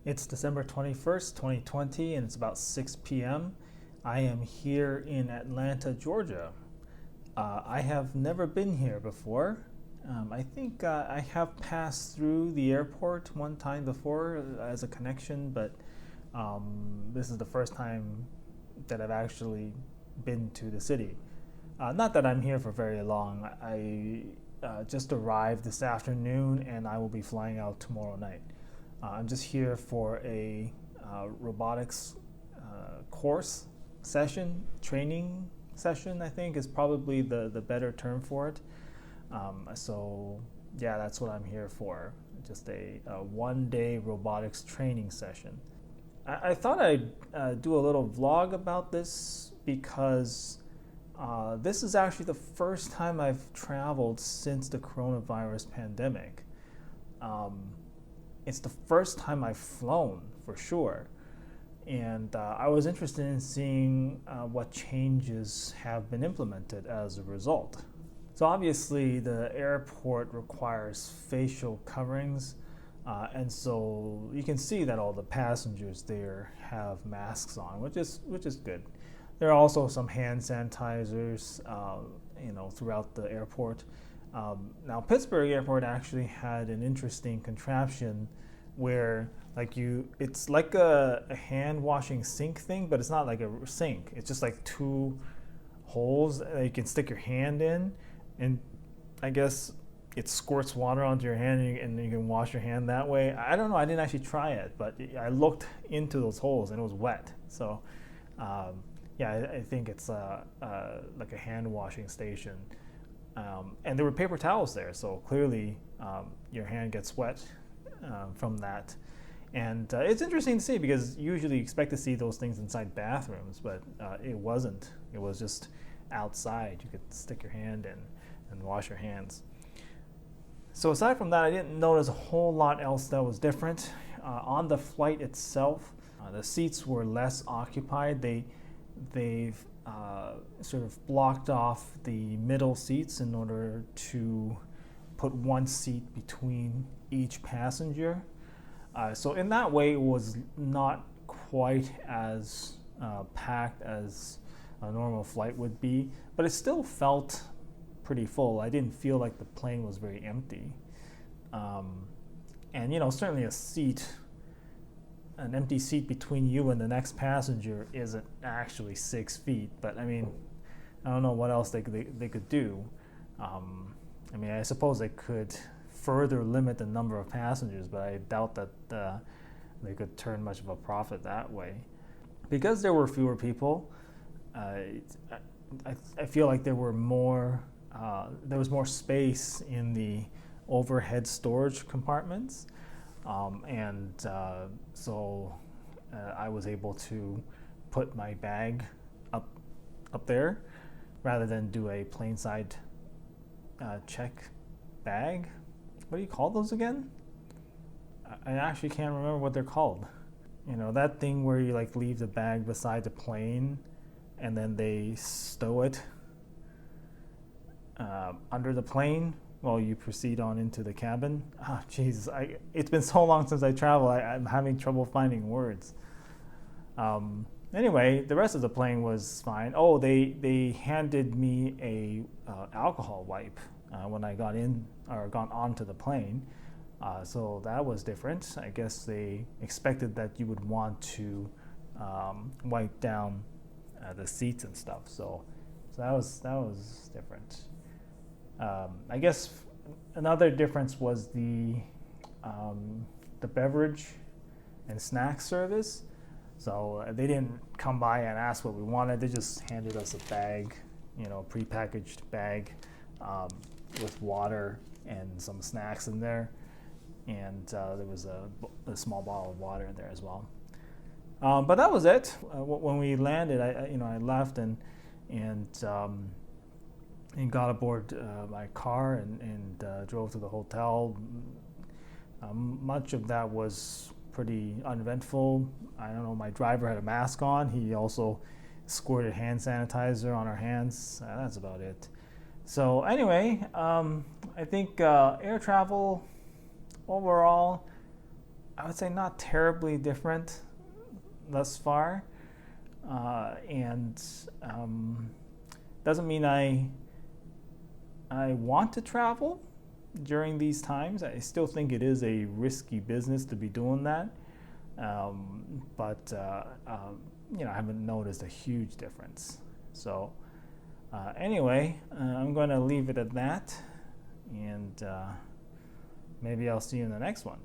It's December 21st, 2020, and it's about 6 p.m. I am here in Atlanta, Georgia. I have never been here before. I think I have passed through the airport one time before as a connection, but this is the first time that I've actually been to the city. Not that I'm here for very long. I just arrived this afternoon and I will be flying out tomorrow night. I'm just here for a robotics course session, training session, I think is probably the better term for it. So, yeah, that's what I'm here for. Just a 1 day robotics training session. I thought I'd do a little vlog about this because this is actually the first time I've traveled since the coronavirus pandemic. It's the first time I've flown for sure. And I was interested in seeing what changes have been implemented as a result. So obviously the airport requires facial coverings, and so you can see that all the passengers there have masks on, which is good. There are also some hand sanitizers, throughout the airport. Now, Pittsburgh Airport actually had an interesting contraption where it's like a hand washing sink thing, but it's not like a sink. It's just like two holes that you can stick your hand in, and I guess it squirts water onto your hand and you can wash your hand that way. I don't know, I didn't actually try it, but I looked into those holes and it was wet. So I think it's like a hand washing station. And there were paper towels there, so clearly your hand gets wet from that. And it's interesting to see because usually you expect to see those things inside bathrooms, but it wasn't. It was just outside. You could stick your hand in and wash your hands. So aside from that, I didn't notice a whole lot else that was different. On the flight itself, the seats were less occupied. They've sort of blocked off the middle seats in order to put one seat between each passenger. So in that way, it was not quite as packed as a normal flight would be, but it still felt pretty full. I didn't feel like the plane was very empty. And certainly an empty seat between you and the next passenger isn't actually 6 feet, but I mean, I don't know what else they could do. I suppose they could further limit the number of passengers, but I doubt that they could turn much of a profit that way. Because there were fewer people, I feel like there was more space in the overhead storage compartments. So I was able to put my bag up there rather than do a plain side check bag. What do you call those again? I actually can't remember what they're called. That thing where you leave the bag beside the plane and then they stow it under the plane while you proceed on into the cabin. Jesus, it's been so long since I traveled, I'm having trouble finding words. Anyway, the rest of the plane was fine. Oh, they handed me a alcohol wipe when I got onto the plane. So that was different. I guess they expected that you would want to wipe down the seats and stuff. So that was different. I guess another difference was the beverage and snack service. So they didn't come by and ask what we wanted. They just handed us a bag, prepackaged bag with water and some snacks in there. And there was a small bottle of water in there as well. But that was it. When we landed, I left and got aboard my car and drove to the hotel. Much of that was pretty uneventful. I don't know, my driver had a mask on. He also squirted hand sanitizer on our hands. That's about it. So anyway, I think air travel overall, I would say not terribly different thus far, and doesn't mean I want to travel during these times. I still think it is a risky business to be doing that, but I haven't noticed a huge difference. So anyway, I'm going to leave it at that, and maybe I'll see you in the next one.